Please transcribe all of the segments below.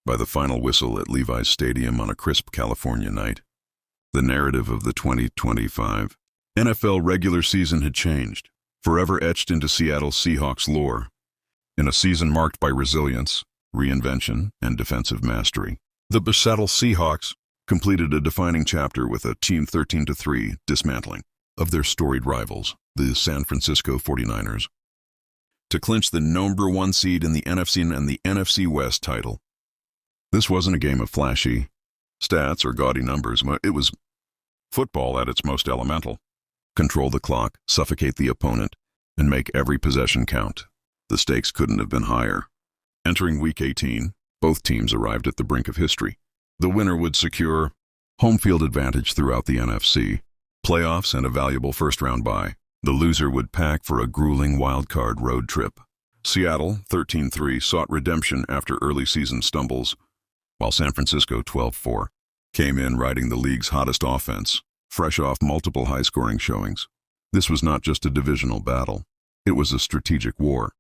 by the final whistle at Levi's Stadium on a crisp California night. The narrative of the 2025 NFL regular season had changed, forever etched into Seattle Seahawks lore. In a season marked by resilience, reinvention, and defensive mastery, the Seattle Seahawks completed a defining chapter with a Team 13-3 dismantling of their storied rivals, the San Francisco 49ers, to clinch the #1 seed in the NFC and the NFC West title. This wasn't a game of flashy stats or gaudy numbers. It was football at its most elemental. Control the clock, suffocate the opponent, and make every possession count. The stakes couldn't have been higher. Entering Week 18, both teams arrived at the brink of history. The winner would secure home field advantage throughout the NFC, playoffs, and a valuable first-round bye. The loser would pack for a grueling wildcard road trip. Seattle, 13-3, sought redemption after early season stumbles, while San Francisco, 12-4, came in riding the league's hottest offense, fresh off multiple high-scoring showings. This was not just a divisional battle. It was a strategic war,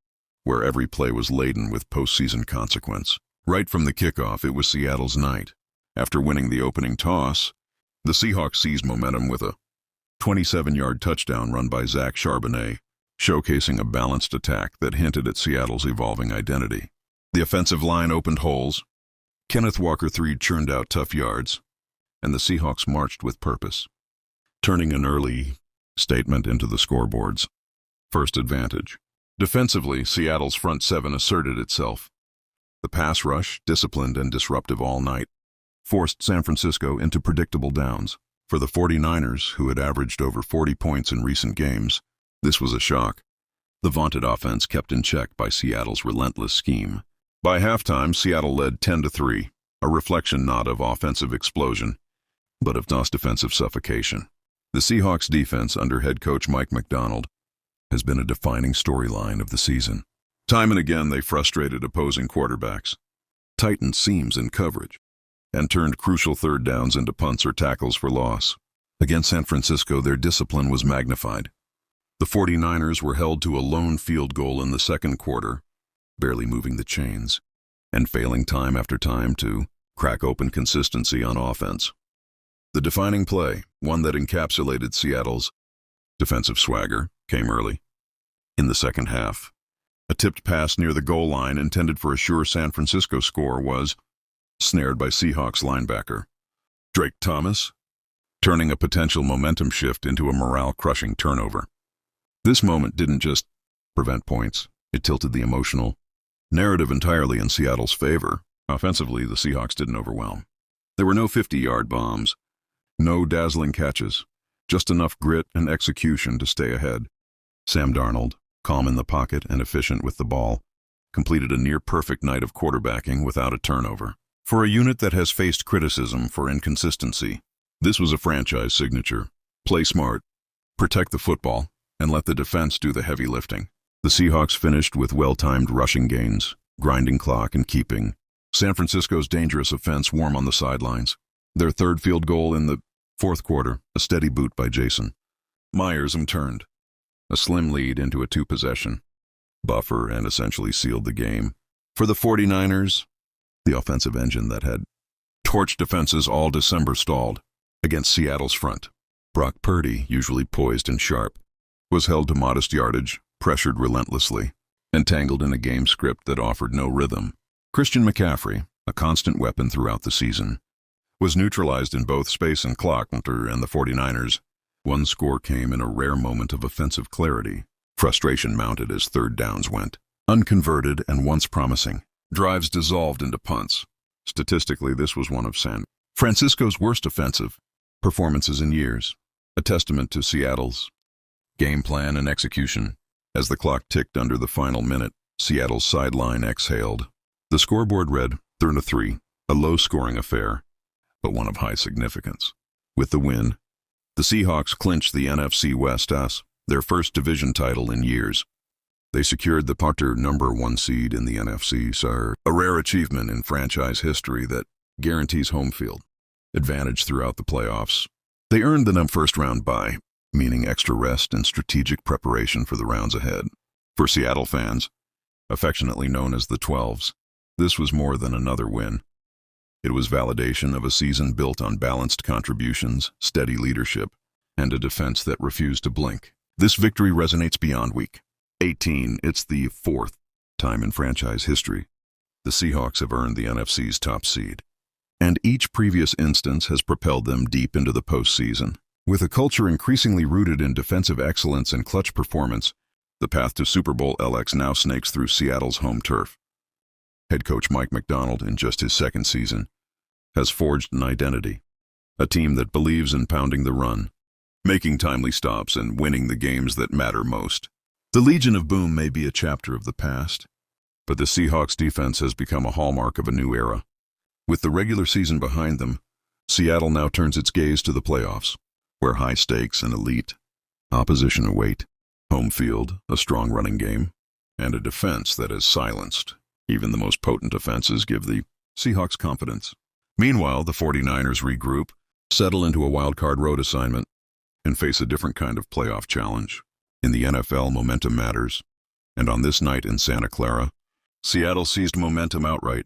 where every play was laden with postseason consequence. Right from the kickoff, it was Seattle's night. After winning the opening toss, the Seahawks seized momentum with a 27-yard touchdown run by Charbonnet, showcasing a balanced attack that hinted at Seattle's evolving identity. The offensive line opened holes. Kenneth Walker III churned out tough yards, and the Seahawks marched with purpose, turning an early statement into the scoreboard's first advantage. Defensively, Seattle's front seven asserted itself. The pass rush, disciplined and disruptive all night, forced San Francisco into predictable downs. For the 49ers, who had averaged over 40 points in recent games, this was a shock. The vaunted offense kept in check by Seattle's relentless scheme. By halftime, Seattle led 10-3, a reflection not of offensive explosion, but of defensive suffocation. The Seahawks defense under head coach Mike Macdonald has been a defining storyline of the season. Time and again, they frustrated opposing quarterbacks, tightened seams in coverage, and turned crucial third downs into punts or tackles for loss. Against San Francisco, their discipline was magnified. The 49ers were held to a lone field goal in the second quarter, barely moving the chains, and failing time after time to crack open consistency on offense. The defining play, one that encapsulated Seattle's defensive swagger, came early. In the second half, a tipped pass near the goal line intended for a sure San Francisco score was snared by Seahawks linebacker Drake Thomas, turning a potential momentum shift into a morale-crushing turnover. This moment didn't just prevent points, it tilted the emotional narrative entirely in Seattle's favor. Offensively, the Seahawks didn't overwhelm. There were no 50-yard bombs, no dazzling catches, just enough grit and execution to stay ahead. Sam Darnold, calm in the pocket and efficient with the ball, completed a near-perfect night of quarterbacking without a turnover. For a unit that has faced criticism for inconsistency, this was a franchise signature. Play smart, protect the football, and let the defense do the heavy lifting. The Seahawks finished with well-timed rushing gains, grinding clock and keeping San Francisco's dangerous offense warm on the sidelines. Their third field goal in the fourth quarter, a steady boot by Jason Myers, turned a slim lead into a two-possession buffer and essentially sealed the game. For the 49ers, the offensive engine that had torched defenses all December stalled. Against Seattle's front, Brock Purdy, usually poised and sharp, was held to modest yardage, pressured relentlessly, and tangled in a game script that offered no rhythm. Christian McCaffrey, a constant weapon throughout the season, was neutralized in both space and clock, and the 49ers. One score came in a rare moment of offensive clarity. Frustration mounted as third downs went unconverted and once promising. Drives dissolved into punts. Statistically, this was one of San Francisco's worst offensive performances in years, a testament to Seattle's game plan and execution. As the clock ticked under the final minute, Seattle's sideline exhaled. The scoreboard read 3-3, a low-scoring affair, but one of high significance. With the win, the Seahawks clinched the NFC West, their first division title in years. They secured the #1 seed in the NFC, a rare achievement in franchise history that guarantees home field advantage throughout the playoffs. They earned the first-round bye, meaning extra rest and strategic preparation for the rounds ahead. For Seattle fans, affectionately known as the 12s, this was more than another win. It was validation of a season built on balanced contributions, steady leadership, and a defense that refused to blink. This victory resonates beyond Week 18. It's the fourth time in franchise history the Seahawks have earned the NFC's top seed, and each previous instance has propelled them deep into the postseason. With a culture increasingly rooted in defensive excellence and clutch performance, the path to Super Bowl LX now snakes through Seattle's home turf. Head coach Mike Macdonald, in just his second season, has forged an identity, a team that believes in pounding the run, making timely stops, and winning the games that matter most. The Legion of Boom may be a chapter of the past, but the Seahawks defense has become a hallmark of a new era. With the regular season behind them, Seattle now turns its gaze to the playoffs, where high stakes and elite opposition await. Home field, a strong running game, and a defense that is silenced. Even the most potent offenses give the Seahawks confidence. Meanwhile, the 49ers regroup, settle into a wildcard road assignment, and face a different kind of playoff challenge. In the NFL, momentum matters, and on this night in Santa Clara, Seattle seized momentum outright.